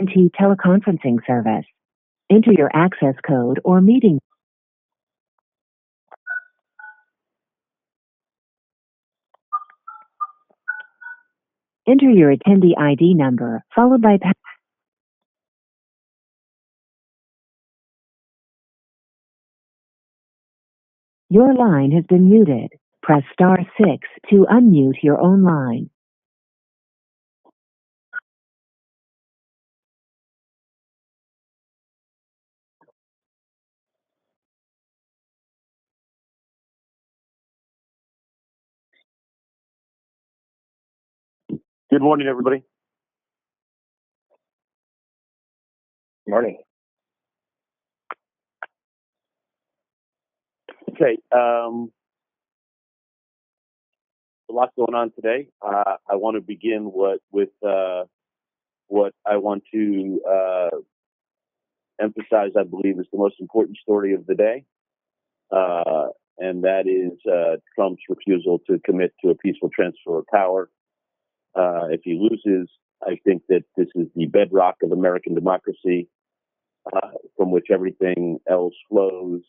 AT&T teleconferencing service. Enter your access code or meeting. Enter your attendee ID number, followed by Your line has been muted. Press *6 to unmute your own line. Good morning, everybody. Morning. Okay, a lot going on today. I want to begin with what I want to emphasize, I believe, is the most important story of the day, and that is Trump's refusal to commit to a peaceful transfer of power. If he loses, I think that this is the bedrock of American democracy, from which everything else flows.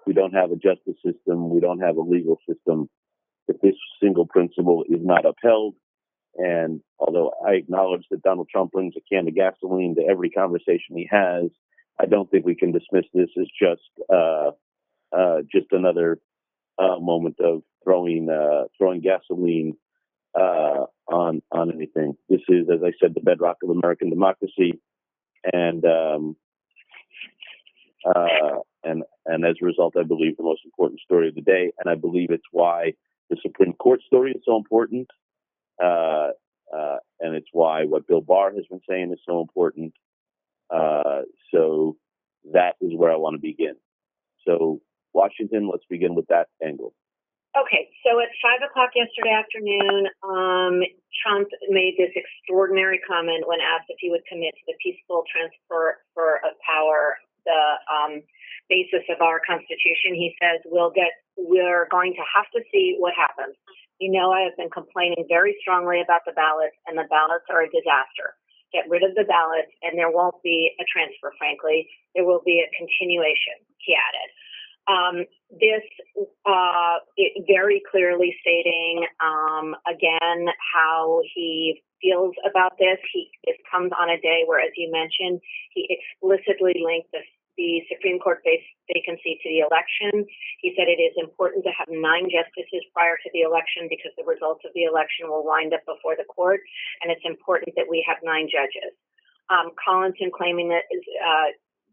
We don't have a justice system. We don't have a legal system if this single principle is not upheld. And although I acknowledge that Donald Trump brings a can of gasoline to every conversation he has, I don't think we can dismiss this as just another moment of throwing gasoline on anything. This is, as I said, the bedrock of American democracy, and as a result, I believe the most important story of the day, and I believe it's why the Supreme Court story is so important, and it's why what Bill Barr has been saying is so important. So that is where I want to begin. So Washington, let's begin with that angle. Okay, so at 5 o'clock yesterday afternoon, Trump made this extraordinary comment when asked if he would commit to the peaceful transfer of power, the basis of our Constitution. He says, we're going to have to see what happens. You know, I have been complaining very strongly about the ballots, and the ballots are a disaster. Get rid of the ballots, and there won't be a transfer, frankly. There will be a continuation, he added. Very clearly stating, again, how he feels about this. This comes on a day where, as you mentioned, he explicitly linked the Supreme Court vacancy to the election. He said it is important to have 9 justices prior to the election because the results of the election will wind up before the court, and it's important that we have 9 judges. Collinson claiming that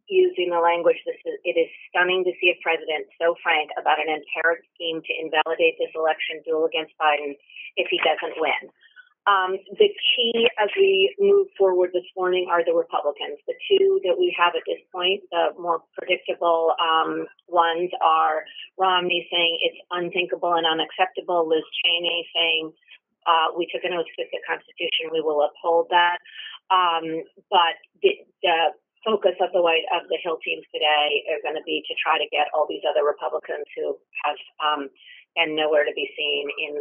using the language, it is stunning to see a president so frank about an inherent scheme to invalidate this election duel against Biden if he doesn't win. The key as we move forward this morning are the Republicans. The two that we have at this point, the more predictable ones are Romney saying it's unthinkable and unacceptable, Liz Cheney saying we took an oath to the Constitution, we will uphold that. But the focus of the Hill teams today are going to be to try to get all these other Republicans who have been nowhere to be seen in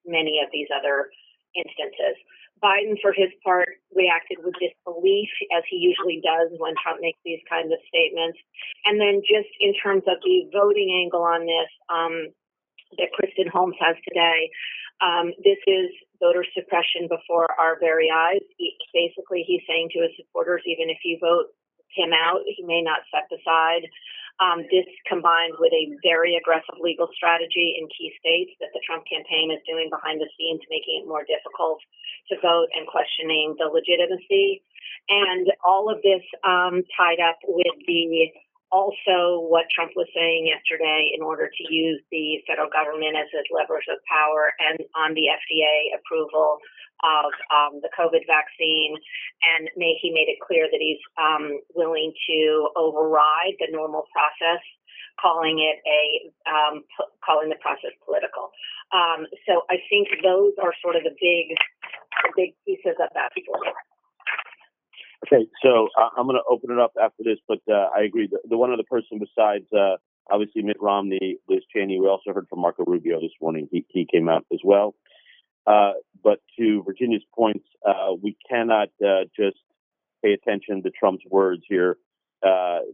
many of these other instances. Biden, for his part, reacted with disbelief, as he usually does when Trump makes these kinds of statements. And then just in terms of the voting angle on this that Kristen Holmes has today, this is voter suppression before our very eyes. Basically, he's saying to his supporters, even if you vote him out, he may not step aside. This combined with a very aggressive legal strategy in key states that the Trump campaign is doing behind the scenes, making it more difficult to vote and questioning the legitimacy. And all of this tied up with also what Trump was saying yesterday in order to use the federal government as its levers of power and on the FDA approval of the COVID vaccine. And he made it clear that he's willing to override the normal process, calling the process political. So I think those are sort of the big pieces of that story. Okay, so I'm going to open it up after this, but I agree. The one other person besides, obviously, Mitt Romney, Liz Cheney, we also heard from Marco Rubio this morning. He came out as well. But to Virginia's points, we cannot just pay attention to Trump's words here.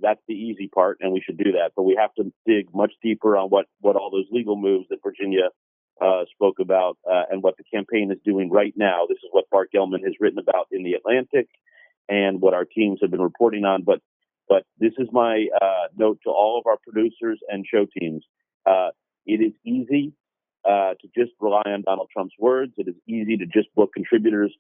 That's the easy part, and we should do that. But we have to dig much deeper on what all those legal moves that Virginia spoke about and what the campaign is doing right now. This is what Bart Gellman has written about in The Atlantic and what our teams have been reporting on. But this is my note to all of our producers and show teams. It is easy to just rely on Donald Trump's words. It is easy to just book contributors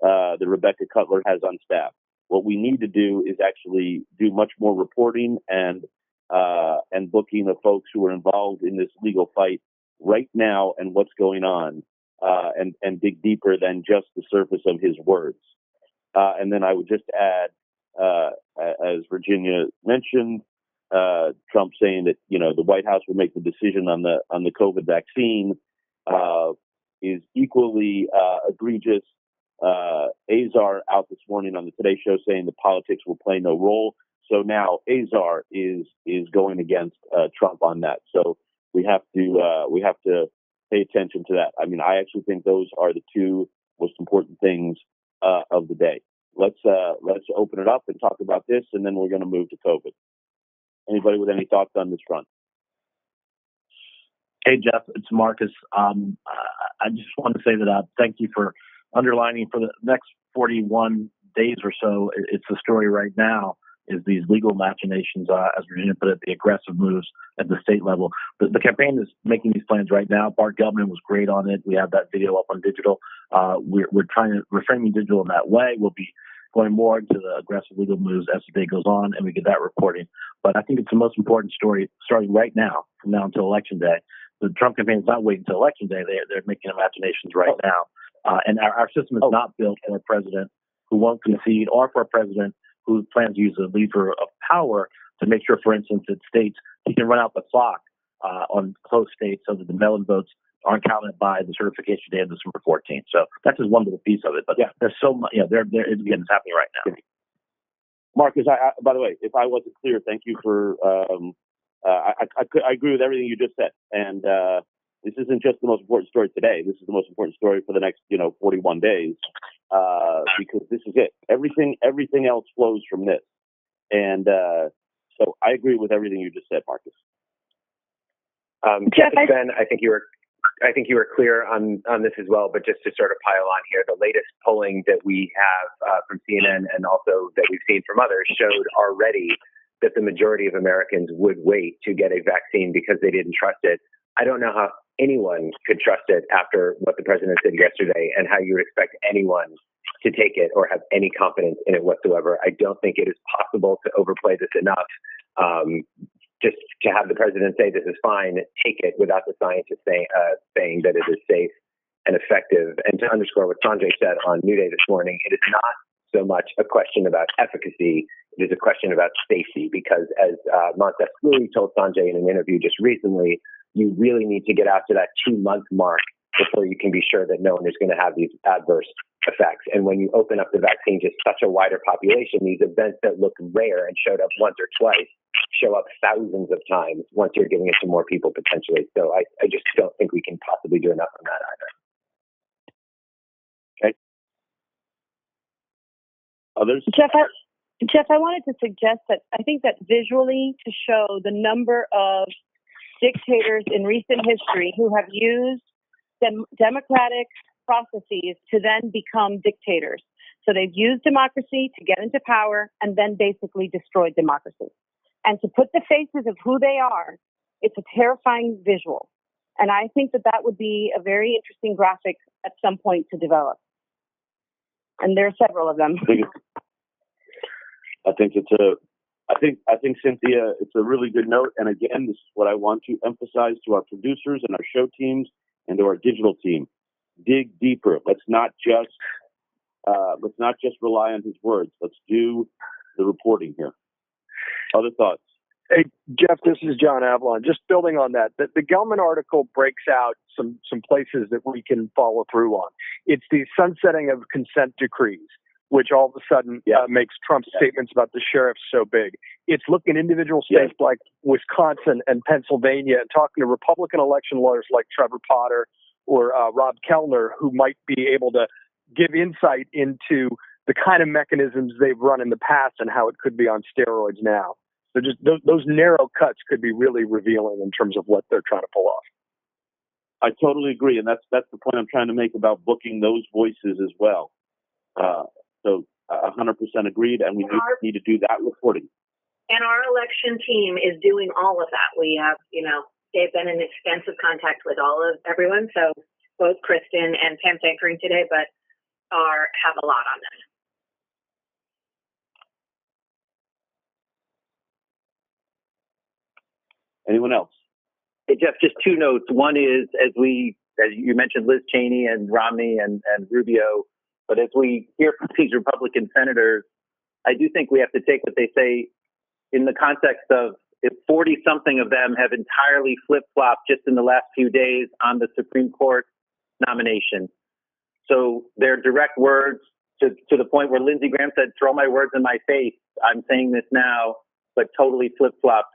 that Rebecca Cutler has on staff. What we need to do is actually do much more reporting and booking of folks who are involved in this legal fight right now and what's going on, and dig deeper than just the surface of his words. And then I would just add, as Virginia mentioned, Trump saying that the White House will make the decision on the COVID vaccine is equally egregious. Azar out this morning on the Today Show saying the politics will play no role. So now Azar is going against Trump on that. So we have to pay attention to that. I mean, I actually think those are the two most important things of the day. Let's open it up and talk about this, and then we're going to move to COVID. Anybody with any thoughts on this front? Hey, Jeff, it's Marcus. I just want to say that thank you for underlining for the next 41 days or so. It's the story right now is these legal machinations, as Virginia put it, the aggressive moves at the state level. The campaign is making these plans right now. Bart Gellman was great on it. We have that video up on digital. We're reframing digital in that way. We'll be going more into the aggressive legal moves as the day goes on, and we get that reporting. But I think it's the most important story starting right now, from now until Election Day. The Trump campaign is not waiting until Election Day. They're making machinations right now. And our system is not built for a president who won't concede or for a president who plans to use a lever of power to make sure, for instance, that states, he can run out the clock on close states so that the mail-in votes aren't counted by the certification day of December 14th. So that's just one little piece of it. But yeah, there's so much, it's happening right now. Marcus, I by the way, if I wasn't clear, thank you for, I agree with everything you just said. And this isn't just the most important story today. This is the most important story for the next, 41 days, because this is it. Everything else flows from this. And so I agree with everything you just said, Marcus. Jeff, Ben, I think you were clear on this as well, but just to sort of pile on here, the latest polling that we have from CNN and also that we've seen from others showed already that the majority of Americans would wait to get a vaccine because they didn't trust it. I don't know how anyone could trust it after what the president said yesterday and how you would expect anyone to take it or have any confidence in it whatsoever. I don't think it is possible to overplay this enough. Just to have the president say this is fine, take it without the scientists saying that it is safe and effective. And to underscore what Sanjay said on New Day this morning, it is not so much a question about efficacy, it is a question about safety, because as Montez Flewy told Sanjay in an interview just recently, you really need to get out to that 2-month mark before you can be sure that no one is going to have these adverse effects. And when you open up the vaccine to such a wider population, these events that look rare and showed up once or twice show up thousands of times once you're giving it to more people potentially. So I just don't think we can possibly do enough on that either. Okay. Others? Jeff, I wanted to suggest that I think that visually to show the number of dictators in recent history who have used democratic processes to then become dictators. So they've used democracy to get into power and then basically destroyed democracy. And to put the faces of who they are, it's a terrifying visual. And I think that would be a very interesting graphic at some point to develop. And there are several of them. I think Cynthia, it's a really good note. And again, this is what I want to emphasize to our producers and our show teams and to our digital team. Dig deeper. Let's not just rely on his words. Let's do the reporting here. Other thoughts? Hey, Jeff, this is John Avalon. Just building on that, the Gelman article breaks out some places that we can follow through on. It's the sunsetting of consent decrees, which all of a sudden makes Trump's statements about the sheriffs so big. It's looking at individual states like Wisconsin and Pennsylvania and talking to Republican election lawyers like Trevor Potter or Rob Kellner, who might be able to give insight into the the kind of mechanisms they've run in the past and how it could be on steroids now. So just those narrow cuts could be really revealing in terms of what they're trying to pull off. I totally agree, and that's the point I'm trying to make about booking those voices as well. So 100% agreed, and we need to do that reporting. And our election team is doing all of that. We have, they've been in extensive contact with everyone. So both Kristen and Pam's anchoring today, but have a lot on this. Anyone else? Hey, Jeff, just two notes. One is, as you mentioned, Liz Cheney and Romney and Rubio, but as we hear from these Republican senators, I do think we have to take what they say in the context of if 40-something of them have entirely flip-flopped just in the last few days on the Supreme Court nomination. So their direct words to the point where Lindsey Graham said, throw my words in my face. I'm saying this now, but totally flip-flopped.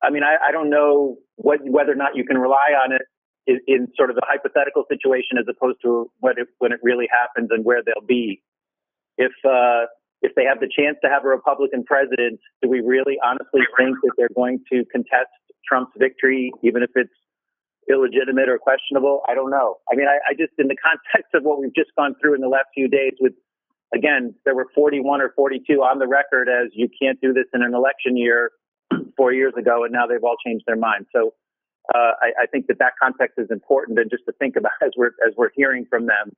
I mean, I don't know whether or not you can rely on it in sort of the hypothetical situation as opposed to when it really happens and where they'll be. If they have the chance to have a Republican president, do we really honestly think that they're going to contest Trump's victory, even if it's illegitimate or questionable? I don't know. I mean, I just, in the context of what we've just gone through in the last few days with, again, there were 41 or 42 on the record as you can't do this in an election year 4 years ago, and now they've all changed their minds. So I think that context is important, and just to think about as we're hearing from them,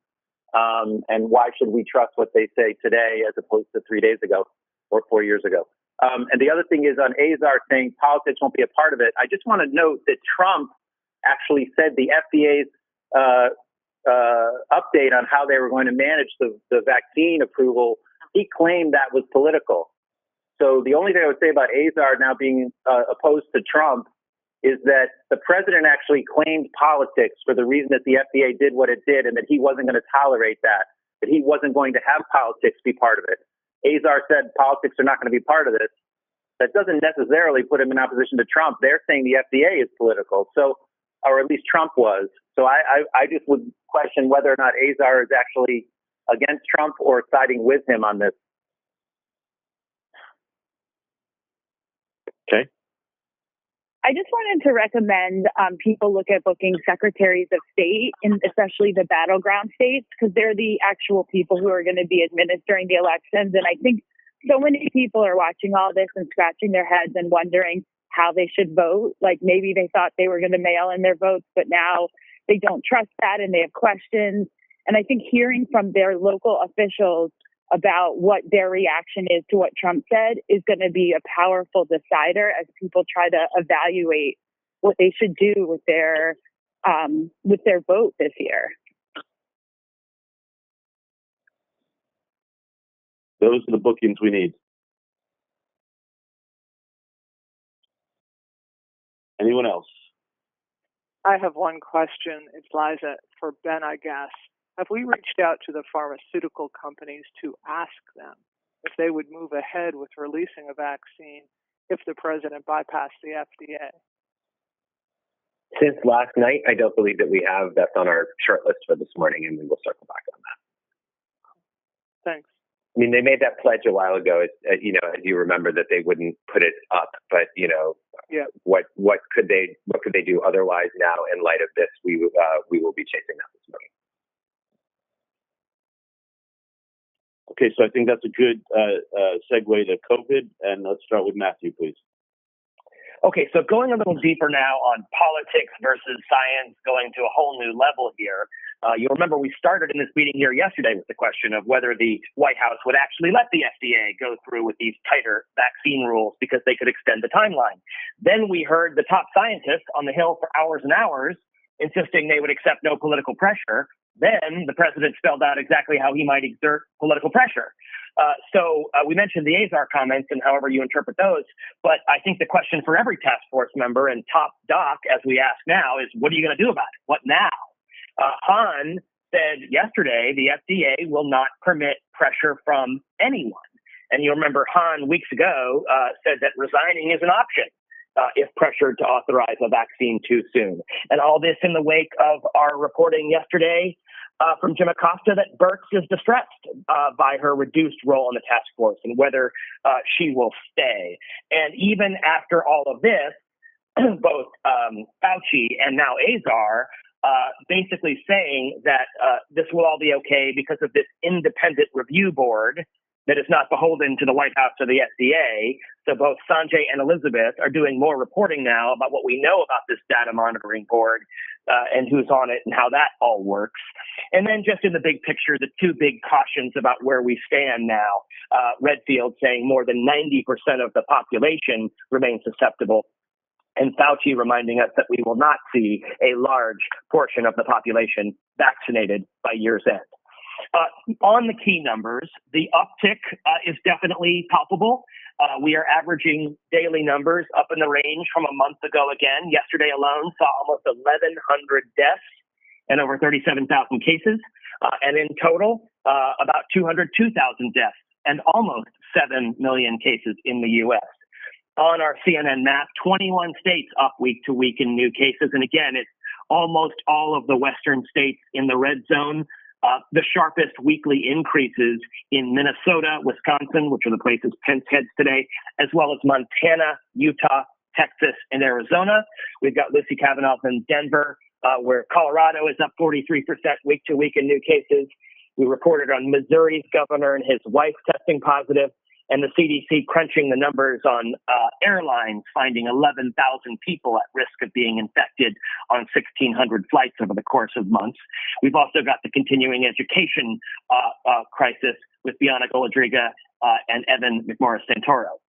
and why should we trust what they say today as opposed to 3 days ago or 4 years ago? And the other thing is on Azar saying politics won't be a part of it. I just want to note that Trump actually said the FDA's update on how they were going to manage the vaccine approval, he claimed that was political. So the only thing I would say about Azar now being opposed to Trump is that the president actually claimed politics for the reason that the FDA did what it did and that he wasn't going to tolerate that he wasn't going to have politics be part of it. Azar said politics are not going to be part of this. That doesn't necessarily put him in opposition to Trump. They're saying the FDA is political, so, or at least Trump was. So I just would question whether or not Azar is actually against Trump or siding with him on this. Okay. I just wanted to recommend people look at booking secretaries of state, especially the battleground states, because they're the actual people who are going to be administering the elections. And I think so many people are watching all this and scratching their heads and wondering how they should vote. Like maybe they thought they were going to mail in their votes, but now they don't trust that and they have questions. And I think hearing from their local officials about what their reaction is to what Trump said is going to be a powerful decider as people try to evaluate what they should do with their vote this year. Those are the bookings we need. Anyone else? I have one question. It's Liza for Ben, I guess. Have we reached out to the pharmaceutical companies to ask them if they would move ahead with releasing a vaccine if the president bypassed the FDA? Since last night, I don't believe that we have. That's on our short list for this morning, and we will circle back on that. Thanks. I mean, they made that pledge a while ago, as you remember, that they wouldn't put it up. But yeah. What could they do otherwise now in light of this? We will be chasing that this morning. Okay, so I think that's a good segue to COVID, and let's start with Matthew, please. Okay, so going a little deeper now on politics versus science, going to a whole new level here. You'll remember we started in this meeting here yesterday with the question of whether the White House would actually let the FDA go through with these tighter vaccine rules because they could extend the timeline. Then we heard the top scientists on the Hill for hours and hours insisting they would accept no political pressure. Then the president spelled out exactly how he might exert political pressure. So we mentioned the Azar comments and however you interpret those, but I think the question for every task force member and top doc, as we ask now, is what are you going to do about it? What now? Han said yesterday the FDA will not permit pressure from anyone. And you remember Han weeks ago said that resigning is an option if pressured to authorize a vaccine too soon. And all this in the wake of our reporting yesterday from Jim Acosta that Birx is distressed by her reduced role in the task force and whether she will stay. And even after all of this, both Fauci and now Azar basically saying that this will all be okay because of this independent review board that is not beholden to the White House or the FDA. So both Sanjay and Elizabeth are doing more reporting now about what we know about this data monitoring board and who's on it and how that all works. And then just in the big picture, the two big cautions about where we stand now. Redfield saying more than 90% of the population remains susceptible. And Fauci reminding us that we will not see a large portion of the population vaccinated by year's end. On the key numbers, the uptick is definitely palpable. We are averaging daily numbers up in the range from a month ago again. Yesterday alone saw almost 1,100 deaths and over 37,000 cases. And in total, about 202,000 deaths and almost 7 million cases in the U.S. On our CNN map, 21 states up week to week in new cases. And again, it's almost all of the Western states in the red zone. The sharpest weekly increases in Minnesota, Wisconsin, which are the places Pence heads today, as well as Montana, Utah, Texas, and Arizona. We've got Lucy Kavanaugh in Denver, where Colorado is up 43% week to week in new cases. We reported on Missouri's governor and his wife testing positive, and the CDC crunching the numbers on airlines, finding 11,000 people at risk of being infected on 1,600 flights over the course of months. We've also got the continuing education crisis with Biana Golodriga and Evan McMorris-Santoro.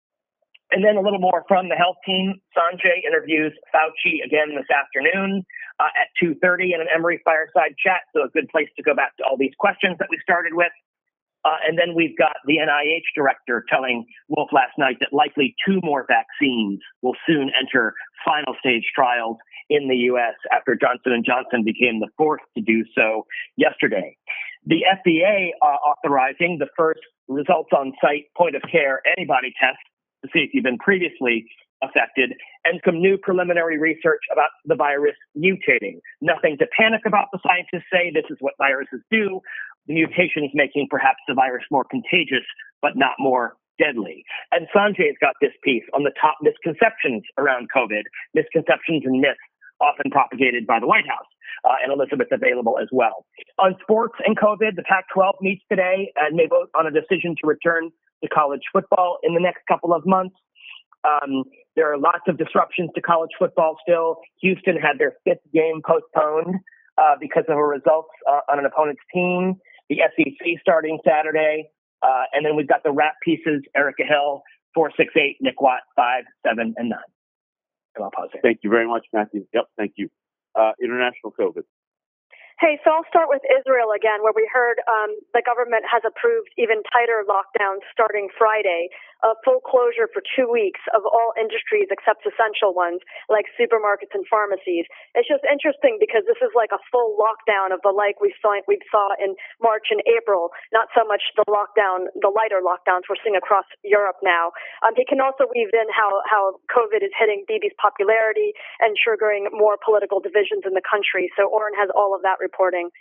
And then a little more from the health team. Sanjay interviews Fauci again this afternoon at 2:30 in an Emory Fireside Chat, so a good place to go back to all these questions that we started with. And then we've got the NIH director telling Wolf last night that likely 2 more vaccines will soon enter final stage trials in the U.S. after Johnson & Johnson became the 4th to do so yesterday. The FDA authorizing the first results on site point of care antibody test to see if you've been previously affected, and some new preliminary research about the virus mutating. Nothing to panic about, the scientists say. This is what viruses do. The mutation is making perhaps the virus more contagious, but not more deadly. And Sanjay's got this piece on the top misconceptions around COVID, misconceptions and myths often propagated by the White House, and Elizabeth available as well. On sports and COVID, the Pac-12 meets today and may vote on a decision to return to college football in the next couple of months. There are lots of disruptions to college football still. Houston had their 5th game postponed because of results on an opponent's team. The SEC starting Saturday. And then we've got the wrap pieces, Erica Hill, 468, Nick Watt, 5, 7, and 9. And I'll pause there. Thank you very much, Matthew. Yep, thank you. International COVID. Hey, so I'll start with Israel again, where we heard the government has approved even tighter lockdowns starting Friday, a full closure for 2 weeks of all industries except essential ones like supermarkets and pharmacies. It's just interesting because this is like a full lockdown of the like we saw in March and April, not so much the lighter lockdowns we're seeing across Europe now. He can also weave in how COVID is hitting Bibi's popularity and triggering more political divisions in the country. So Oren has all of that reporting.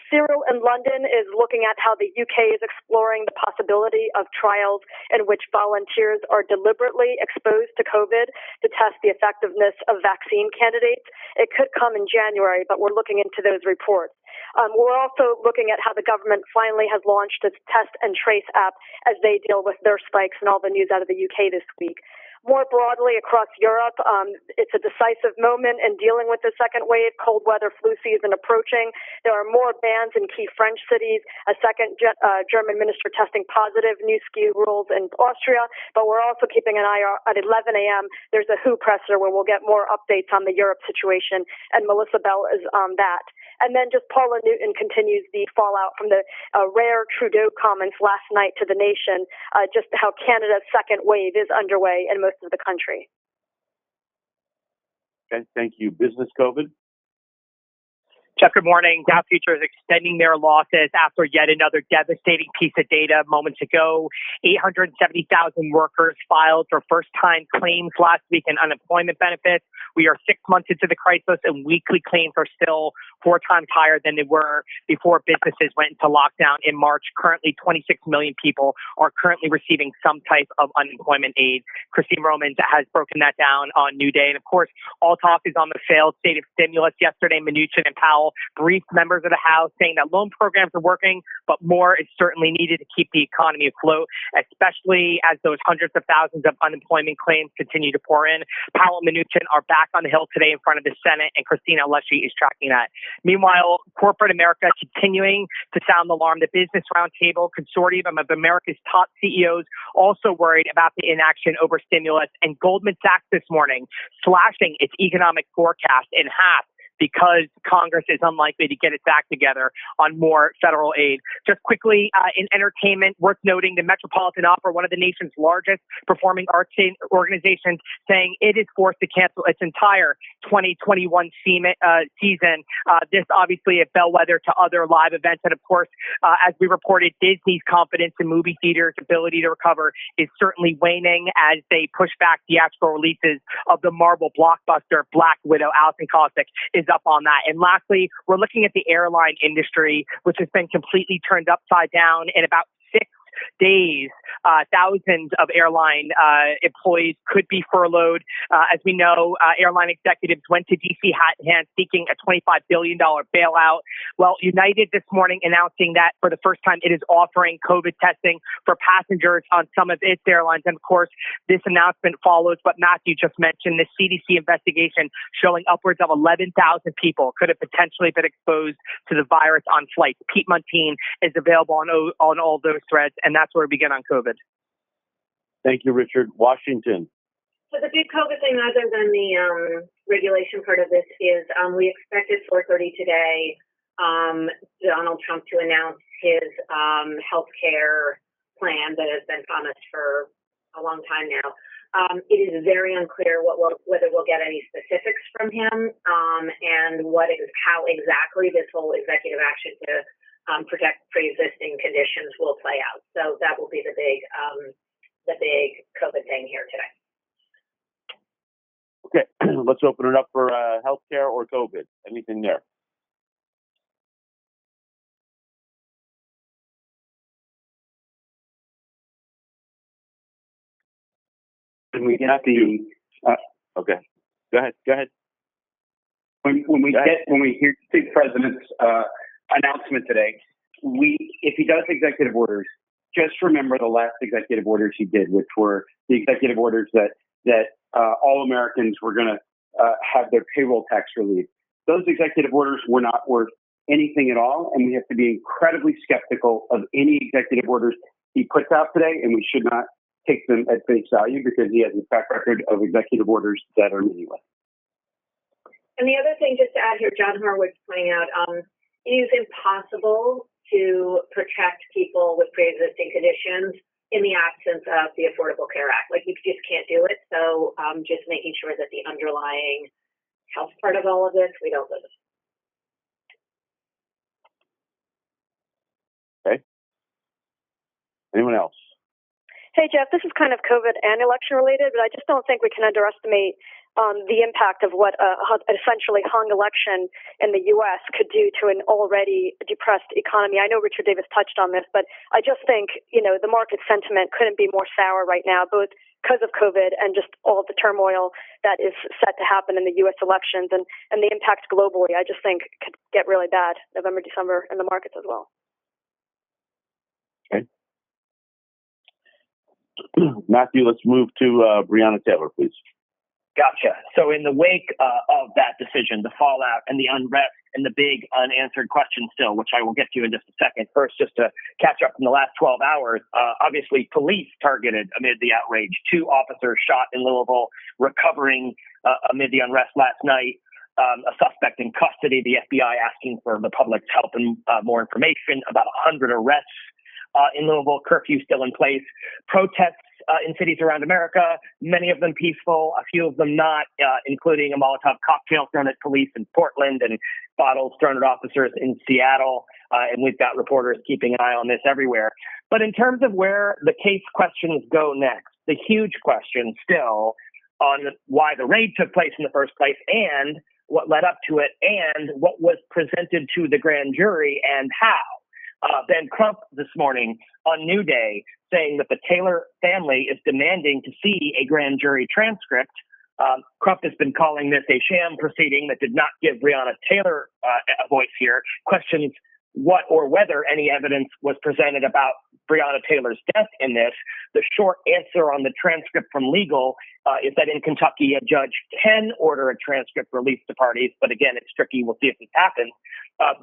Cyril in London is looking at how the UK is exploring the possibility of trials in which volunteers are deliberately exposed to COVID to test the effectiveness of vaccine candidates. It could come in January, but we're looking into those reports. We're also looking at how the government finally has launched its test and trace app as they deal with their spikes and all the news out of the UK this week. More broadly across Europe, it's a decisive moment in dealing with the second wave. Cold weather flu season approaching. There are more bans in key French cities. A second German minister testing positive. New ski rules in Austria. But we're also keeping an eye at 11 a.m. There's a WHO presser where we'll get more updates on the Europe situation. And Melissa Bell is on that. And then just Paula Newton continues the fallout from the rare Trudeau comments last night to the nation, just how Canada's second wave is underway in most of the country. Okay, thank you. Business COVID? Jeff, good morning. Dow futures extending their losses after yet another devastating piece of data moments ago. 870,000 workers filed for first-time claims last week in unemployment benefits. We are 6 months into the crisis, and weekly claims are still 4 times higher than they were before businesses went into lockdown in March. Currently, 26 million people are currently receiving some type of unemployment aid. Christine Romans has broken that down on New Day. And of course, all talk is on the failed state of stimulus. Yesterday, Mnuchin and Powell briefed members of the House saying that loan programs are working, but more is certainly needed to keep the economy afloat, especially as those hundreds of thousands of unemployment claims continue to pour in. Powell and Mnuchin are back on the Hill today in front of the Senate, and Christina Leshy is tracking that. Meanwhile, corporate America continuing to sound the alarm. The Business Roundtable Consortium of America's top CEOs also worried about the inaction over stimulus, and Goldman Sachs this morning slashing its economic forecast in half because Congress is unlikely to get its act together on more federal aid. Just quickly, in entertainment, worth noting the Metropolitan Opera, one of the nation's largest performing arts organizations, saying it is forced to cancel its entire 2021 season. This obviously a bellwether to other live events. And of course, as we reported, Disney's confidence in movie theaters' ability to recover is certainly waning as they push back theatrical releases of the Marvel blockbuster Black Widow. Alison Kosik is up on that. And lastly, we're looking at the airline industry, which has been completely turned upside down in about 6 days. Thousands of airline employees could be furloughed. As we know, airline executives went to D.C. hat in hand seeking a $25 billion bailout. Well, United this morning announcing that for the first time it is offering COVID testing for passengers on some of its airlines. And of course, this announcement follows what Matthew just mentioned, the CDC investigation showing upwards of 11,000 people could have potentially been exposed to the virus on flights. Pete Muntean is available on all those threads, and that's where we begin on COVID. Thank you, Richard. Washington. So the big COVID thing, other than the regulation part of this, is we expected 4:30 today Donald Trump to announce his health care plan that has been promised for a long time now. It is very unclear whether we'll get any specifics from him and how exactly this whole executive action to protect pre-existing conditions will play out. So that will be the big COVID thing here today. Okay, let's open it up for healthcare or COVID. Anything there? When we get okay, go ahead. When we hear the president's announcement today, if he does executive orders, just remember the last executive orders he did, which were the executive orders that all Americans were going to have their payroll tax relief. Those executive orders were not worth anything at all, and we have to be incredibly skeptical of any executive orders he puts out today, and we should not take them at face value because he has a track record of executive orders that are meaningless. And the other thing, just to add here, John Horowitz pointing out, it is impossible to protect people with pre-existing conditions in the absence of the Affordable Care Act. Like, you just can't do it. So just making sure that the underlying health part of all of this, we don't lose. Okay. Anyone else? Hey, Jeff, this is kind of COVID and election related, but I just don't think we can underestimate the impact of what an essentially hung election in the U.S. could do to an already depressed economy. I know Richard Davis touched on this, but I just think, the market sentiment couldn't be more sour right now, both because of COVID and just all the turmoil that is set to happen in the U.S. elections and the impact globally. I just think could get really bad November, December in the markets as well. Okay. Matthew, let's move to Breonna Taylor, please. Gotcha. So in the wake of that decision, the fallout and the unrest and the big unanswered question still, which I will get to in just a second. First, just to catch up in the last 12 hours, obviously police targeted amid the outrage. 2 officers shot in Louisville, recovering amid the unrest last night. A suspect in custody, the FBI asking for the public's help and more information. About 100 arrests in Louisville, curfew still in place. Protests in cities around America, many of them peaceful, a few of them not, including a Molotov cocktail thrown at police in Portland and bottles thrown at officers in Seattle. And we've got reporters keeping an eye on this everywhere. But in terms of where the case questions go next, the huge question still on why the raid took place in the first place and what led up to it and what was presented to the grand jury and how. Ben Crump this morning on New Day saying that the Taylor family is demanding to see a grand jury transcript. Crump has been calling this a sham proceeding that did not give Breonna Taylor a voice here, questions what or whether any evidence was presented about Breonna Taylor's death in this. The short answer on the transcript from legal is that in Kentucky, a judge can order a transcript released to parties. But again, it's tricky. We'll see if this happens.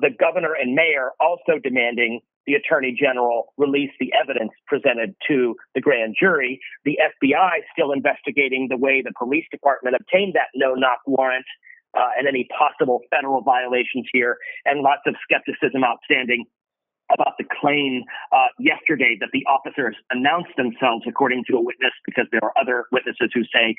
The governor and mayor also demanding the attorney general release the evidence presented to the grand jury. The FBI still investigating the way the police department obtained that no-knock warrant and any possible federal violations here, and lots of skepticism outstanding about the claim yesterday that the officers announced themselves according to a witness, because there are other witnesses who say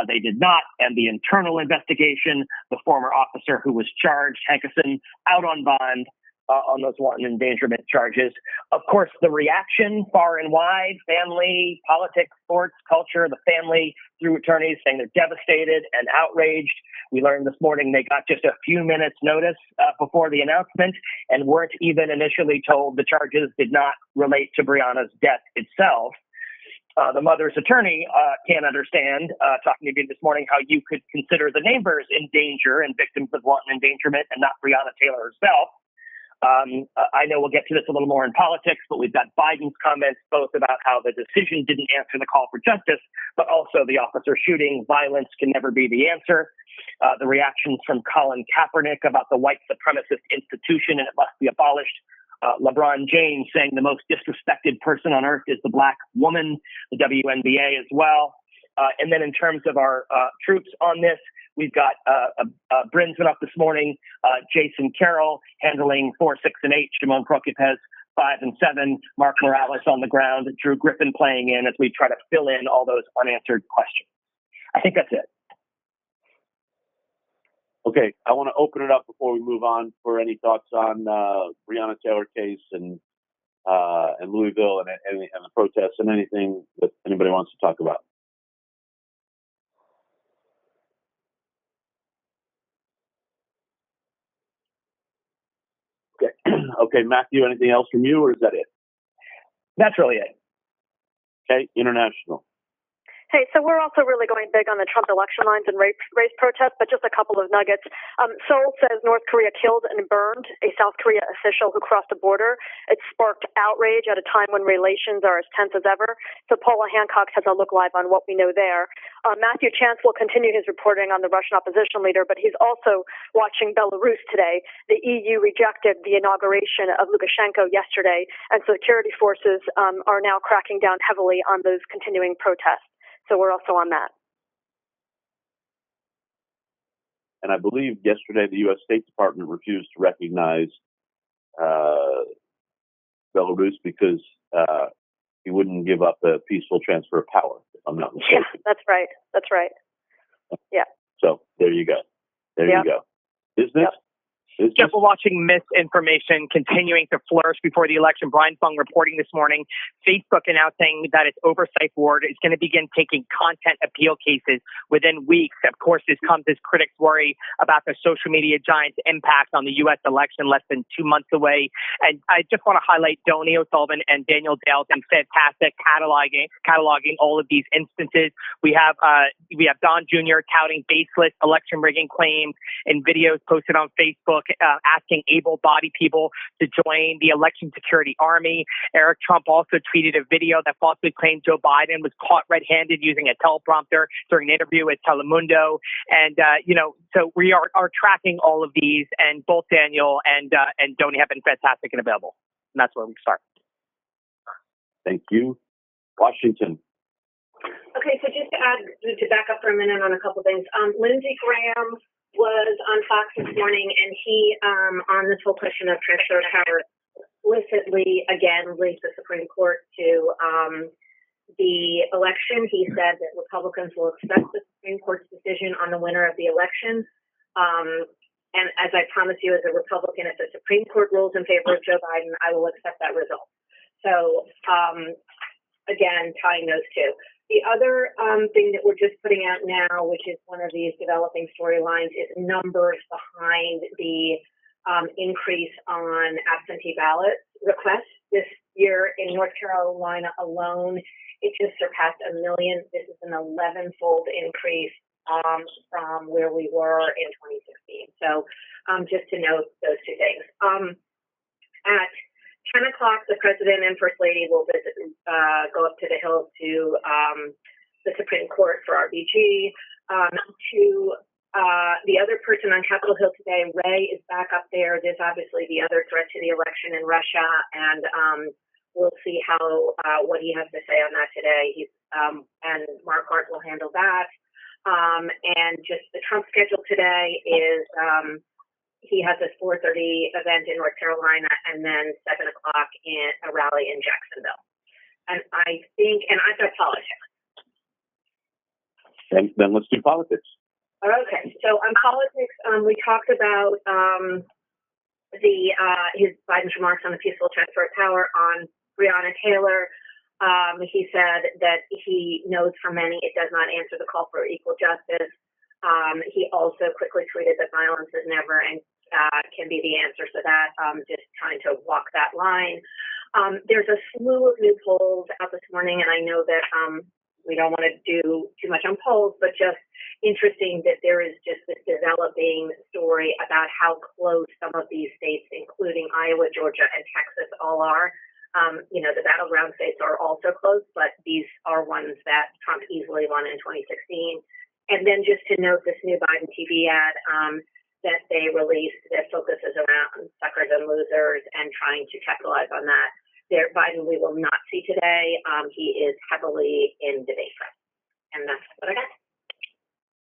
they did not, and the internal investigation, the former officer who was charged, Hankerson, out on bond on those wanton endangerment charges. Of course, the reaction far and wide, family, politics, sports, culture, the family through attorneys saying they're devastated and outraged. We learned this morning they got just a few minutes notice before the announcement and weren't even initially told the charges did not relate to Breonna's death itself. The mother's attorney can't understand, talking to me this morning, how you could consider the neighbors in danger and victims of wanton endangerment and not Breonna Taylor herself. I know we'll get to this a little more in politics, but we've got Biden's comments both about how the decision didn't answer the call for justice, but also the officer shooting. Violence can never be the answer. The reactions from Colin Kaepernick about the white supremacist institution and it must be abolished. LeBron James saying the most disrespected person on earth is the black woman, the WNBA as well. And then in terms of our troops on this, we've got Bryn's been up this morning, Jason Carroll handling 4, 6, and 8, Shimon Prokupez 5 and 7, Mark Morales on the ground, Drew Griffin playing in as we try to fill in all those unanswered questions. I think that's it. Okay, I want to open it up before we move on for any thoughts on Breonna Taylor case and Louisville and the protests and anything that anybody wants to talk about. Okay. Okay, Matthew, anything else from you, or is that it? That's really it. Okay, international. Hey, so we're also really going big on the Trump election lines and race protests, but just a couple of nuggets. Seoul says North Korea killed and burned a South Korea official who crossed the border. It sparked outrage at a time when relations are as tense as ever. So Paula Hancock has a look live on what we know there. Matthew Chance will continue his reporting on the Russian opposition leader, but he's also watching Belarus today. The EU rejected the inauguration of Lukashenko yesterday, and security forces are now cracking down heavily on those continuing protests. So we're also on that. And I believe yesterday the U.S. State Department refused to recognize Belarus because he wouldn't give up a peaceful transfer of power, if I'm not mistaken. Yeah, that's right. That's right. Yeah. So there you go. There you go. Business? Jeff, we're watching misinformation continuing to flourish before the election. Brian Fung reporting this morning, Facebook announcing that its oversight board is going to begin taking content appeal cases within weeks. Of course, this comes as critics worry about the social media giant's impact on the U.S. election less than 2 months away. And I just want to highlight Donnie O'Sullivan and Daniel Dale, and fantastic cataloging all of these instances. We have Don Jr. touting baseless election rigging claims in videos posted on Facebook, asking able-bodied people to join the election security army. Eric Trump also tweeted a video that falsely claimed Joe Biden was caught red-handed using a teleprompter during an interview with Telemundo. And, so we are tracking all of these, and both Daniel and Donnie have been fantastic and available. And that's where we start. Thank you. Washington. Okay, so just to back up for a minute on a couple things. Lindsey Graham was on Fox this morning, and he, on this whole question of transfer of power, explicitly, again, linked the Supreme Court to the election, he said that Republicans will accept the Supreme Court's decision on the winner of the election. And as I promise you, as a Republican, if the Supreme Court rules in favor of Joe Biden, I will accept that result. So, again, tying those two. The other thing that we're just putting out now, which is one of these developing storylines, is numbers behind the increase on absentee ballot requests. This year in North Carolina alone, it just surpassed 1 million. This is an 11-fold increase from where we were in 2016. So just to note those two things. At 10 o'clock, the President and First Lady will visit, go up to the Hill to the Supreme Court for RBG. The other person on Capitol Hill today, Ray, is back up there. There's obviously the other threat to the election in Russia, and we'll see how what he has to say on that today. And Mark Hart will handle that. And just the Trump schedule today is he has this 4:30 event in North Carolina, and then 7 o'clock in a rally in Jacksonville. And I think, and I've got politics. And then let's do politics. Okay, so on politics, we talked about his Biden's remarks on the peaceful transfer of power on Breonna Taylor. He said that he knows for many it does not answer the call for equal justice. He also quickly tweeted that violence is never and can be the answer. So that just trying to walk that line. There's a slew of new polls out this morning, and I know that we don't want to do too much on polls, but just interesting that there is just this developing story about how close some of these states, including Iowa, Georgia, and Texas, all are. The battleground states are also close, but these are ones that Trump easily won in 2016. And then just to note this new Biden TV ad that they released that focuses around suckers and losers and trying to capitalize on that. Biden we will not see today. He is heavily in debate press. And that's what I got.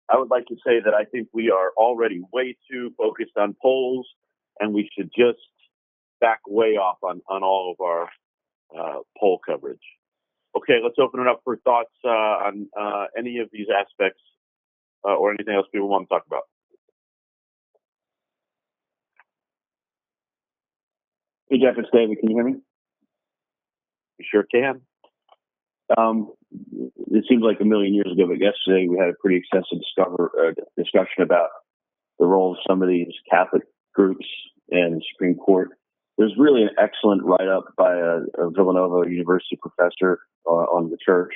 I would like to say that I think we are already way too focused on polls, and we should just back way off on all of our poll coverage. Okay, let's open it up for thoughts on any of these aspects or anything else people want to talk about. Hey, Jeff, it's David. Can you hear me? You sure can. It seems like a million years ago, but yesterday we had a pretty extensive discussion about the role of some of these Catholic groups and the Supreme Court. There's really an excellent write-up by a Villanova University professor on the church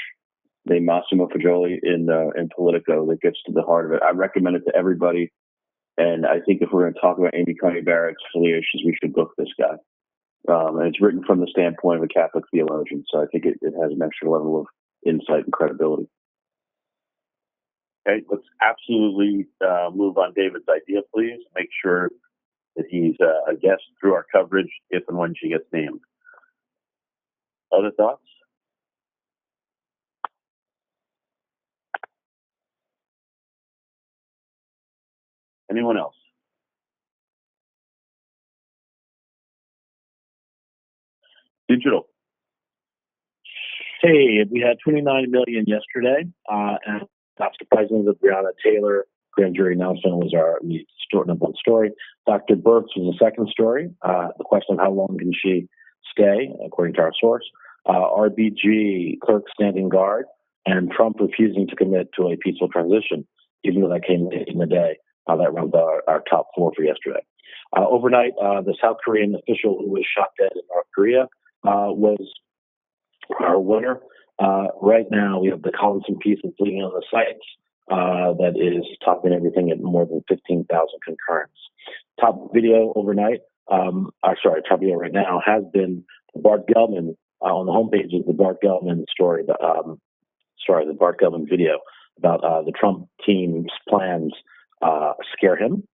named Massimo Fagioli in Politico that gets to the heart of it. I recommend it to everybody, and I think if we're going to talk about Amy Coney Barrett's affiliations, we should book this guy. And it's written from the standpoint of a Catholic theologian, so I think it has an extra level of insight and credibility. Okay, let's absolutely move on David's idea, please. Make sure that he's a guest through our coverage if and when she gets named. Other thoughts? Anyone else? Digital. Hey, we had 29 million yesterday, and not surprisingly, the Breonna Taylor grand jury announcement was our number one story. Dr. Burks was the second story. The question of how long can she stay, according to our source. RBG clerk standing guard, and Trump refusing to commit to a peaceful transition, even though that came in the day. That runs our top four for yesterday. Overnight, the South Korean official who was shot dead in North Korea was our winner. Right now, we have the Collinson piece that's leading on the site that is topping everything at more than 15,000 concurrents. Top video overnight, top video right now has been Bart Gellman on the homepage is the Bart Gellman story, the Bart Gellman video about the Trump team's plans scare him.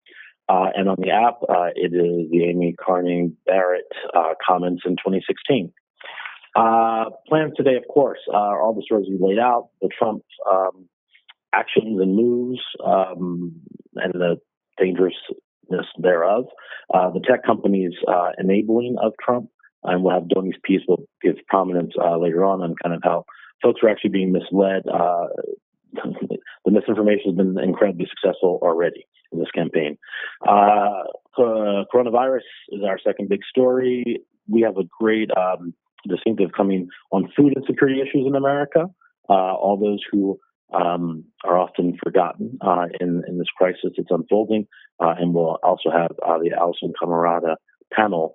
And on the app, it is the Amy Coney Barrett comments in 2016. Plans today, of course, are all the stories we laid out, the Trump actions and moves and the dangerousness thereof. The tech companies enabling of Trump, and we'll have Donnie's piece will give prominence later on kind of how folks are actually being misled. The misinformation has been incredibly successful already in this campaign. Coronavirus is our second big story. We have a great distinctive coming on food insecurity issues in America. All those who are often forgotten in this crisis that's unfolding. And we'll also have the Alison Camarada panel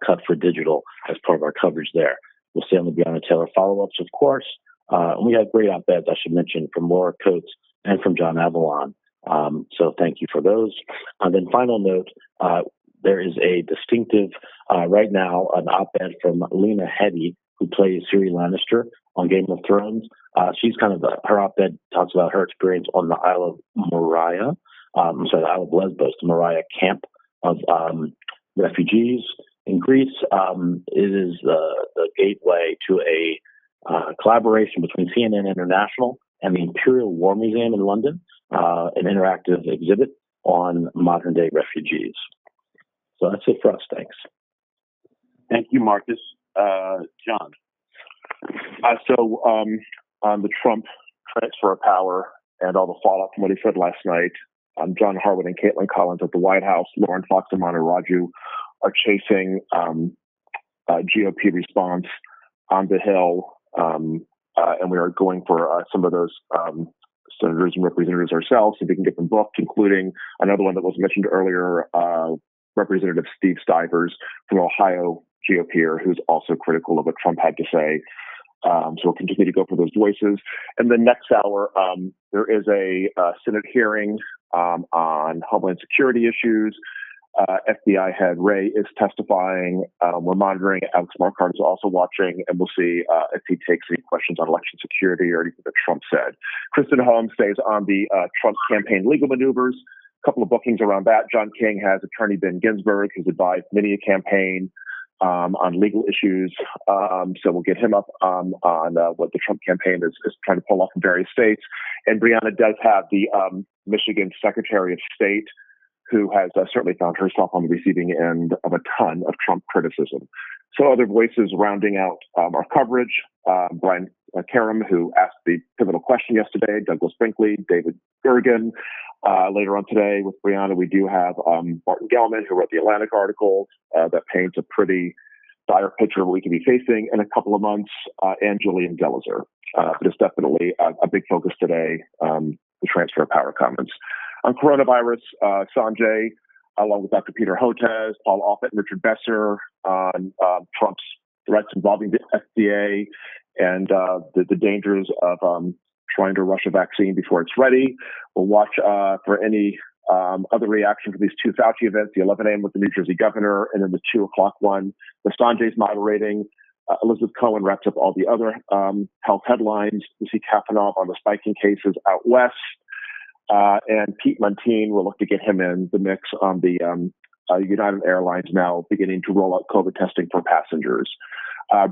cut for digital as part of our coverage there. We'll stay on the Breonna Taylor follow-ups, of course. And we have great op-eds, I should mention, from Laura Coates and from John Avalon. So thank you for those. And then final note, there is a distinctive, right now, an op-ed from Lena Headey, who plays Ciri Lannister on Game of Thrones. She's kind of, her op-ed talks about her experience on the Isle of Moria, the Isle of Lesbos, the Moria camp of refugees in Greece. It is the gateway to a collaboration between CNN International and the Imperial War Museum in London, an interactive exhibit on modern-day refugees. So that's it for us. Thanks. Thank you, Marcus. John. On the Trump transfer of power and all the fallout from what he said last night, John Harwood and Caitlin Collins at the White House, Lauren Fox and Manu Raju are chasing GOP response on the Hill, and we are going for some of those senators and representatives ourselves, so we can get them booked, including another one that was mentioned earlier, Representative Steve Stivers from Ohio GOP, who's also critical of what Trump had to say. So we'll continue to go for those voices. And the next hour, there is a Senate hearing on Homeland Security issues. FBI head Wray is testifying. We're monitoring. Alex Marquardt is also watching, and we'll see if he takes any questions on election security or anything that Trump said. Kristen Holmes stays on the Trump campaign legal maneuvers. A couple of bookings around that. John King has attorney Ben Ginsburg, who's advised many a campaign on legal issues. So we'll get him up on what the Trump campaign is trying to pull off in various states. And Breonna does have the Michigan Secretary of State, who has certainly found herself on the receiving end of a ton of Trump criticism. So other voices rounding out our coverage, Brian Karam, who asked the pivotal question yesterday, Douglas Brinkley, David Gergen. Later on today with Breonna, we do have Martin Gelman, who wrote the Atlantic article that paints a pretty dire picture of what we could be facing in a couple of months, and Julian Delazar. But it's definitely a big focus today, the transfer of power comments. On coronavirus, Sanjay, along with Dr. Peter Hotez, Paul Offit, and Richard Besser on Trump's threats involving the FDA and the dangers of trying to rush a vaccine before it's ready. We'll watch for any other reaction for these two Fauci events, the 11 a.m. with the New Jersey governor, and then the 2 o'clock one. The Sanjay's moderating. Elizabeth Cohen wraps up all the other health headlines. We see Kavanaugh on the spiking cases out west. And Pete Montine, we'll look to get him in the mix on the United Airlines now beginning to roll out COVID testing for passengers.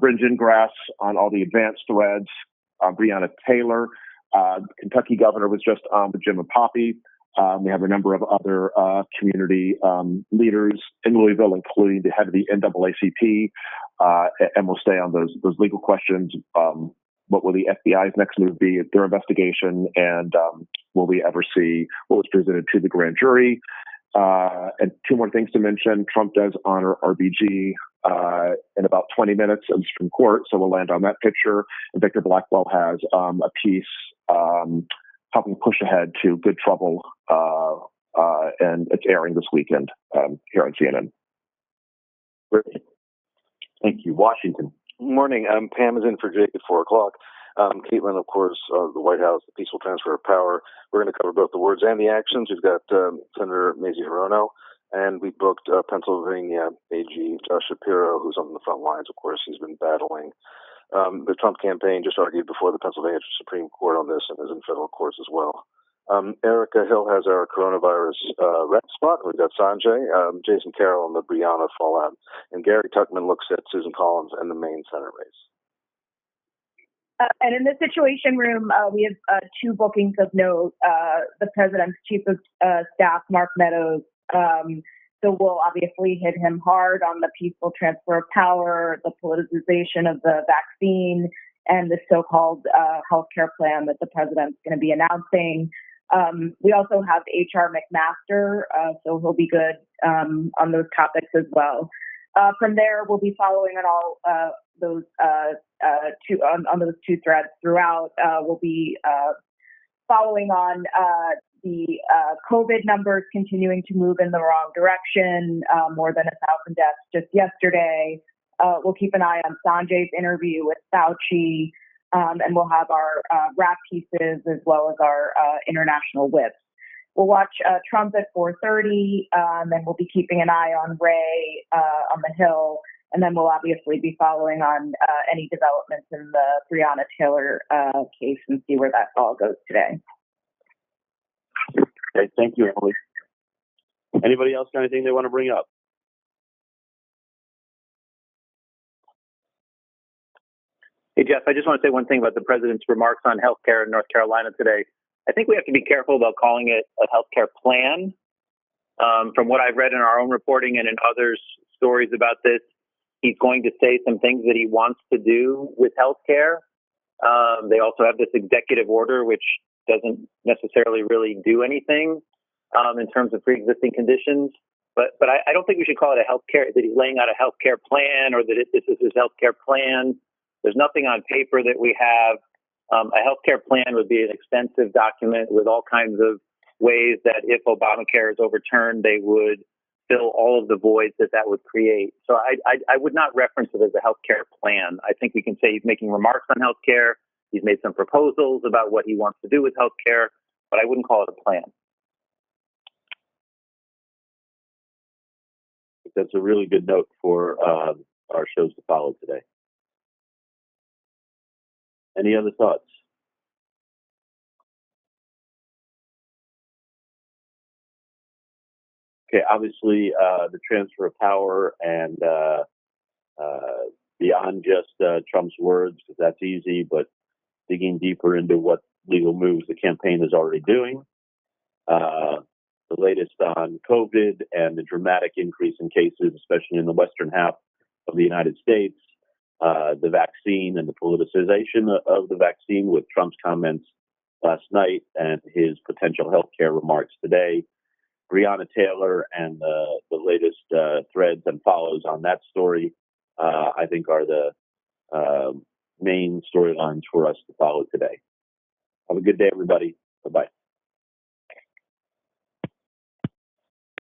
Bryn Gingras on all the advanced threads. Breonna Taylor, Kentucky governor, was just on with Jim and Poppy. We have a number of other community leaders in Louisville, including the head of the NAACP, and we'll stay on those legal questions. What will the FBI's next move be at their investigation, and will we ever see what was presented to the grand jury? And two more things to mention. Trump does honor RBG in about 20 minutes in the Supreme Court, so we'll land on that picture. And Victor Blackwell has a piece helping push ahead to Good Trouble, and it's airing this weekend here on CNN. Great. Thank you. Washington. Morning. Pam is in for Jake at 4 o'clock. Caitlin, of course, the White House, the peaceful transfer of power. We're going to cover both the words and the actions. We've got Senator Mazie Hirono, and we booked Pennsylvania AG Josh Shapiro, who's on the front lines. Of course, he's been battling the Trump campaign, just argued before the Pennsylvania Supreme Court on this, and is in federal courts as well. Erica Hill has our coronavirus rep spot. We've got Sanjay, Jason Carroll on the Breonna fallout, and Gary Tuckman looks at Susan Collins and the Maine Senate race. And in the Situation Room, we have 2 bookings of note. The President's Chief of Staff, Mark Meadows. So we'll obviously hit him hard on the peaceful transfer of power, the politicization of the vaccine, and the so-called healthcare plan that the president's going to be announcing. We also have HR McMaster, so he'll be good on those topics as well. From there, we'll be following on all those two threads throughout. We'll be following on the COVID numbers continuing to move in the wrong direction, more than 1,000 deaths just yesterday. We'll keep an eye on Sanjay's interview with Fauci, and we'll have our wrap pieces as well as our international whips. We'll watch Trump at 4:30, and we'll be keeping an eye on Ray on the Hill, and then we'll obviously be following on any developments in the Breonna Taylor case and see where that all goes today. Okay, thank you, Emily. Anybody else got anything they want to bring up? Hey, Jeff, I just want to say one thing about the president's remarks on healthcare in North Carolina today. I think we have to be careful about calling it a healthcare plan. From what I've read in our own reporting and in others' stories about this, he's going to say some things that he wants to do with healthcare. They also have this executive order, which doesn't necessarily really do anything in terms of pre-existing conditions. But I don't think we should call it a healthcare, that he's laying out a healthcare plan or that this is his healthcare plan. There's nothing on paper that we have. A healthcare plan would be an extensive document with all kinds of ways that if Obamacare is overturned, they would fill all of the voids that would create. So I would not reference it as a healthcare plan. I think we can say he's making remarks on healthcare. He's made some proposals about what he wants to do with healthcare, but I wouldn't call it a plan. That's a really good note for our shows to follow today. Any other thoughts? Okay, obviously the transfer of power and beyond just Trump's words, because that's easy, but digging deeper into what legal moves the campaign is already doing. The latest on COVID and the dramatic increase in cases, especially in the western half of the United States. The vaccine and the politicization of the vaccine with Trump's comments last night and his potential healthcare remarks today. Breonna Taylor and the latest threads and follows on that story, I think are the main storylines for us to follow today. Have a good day, everybody.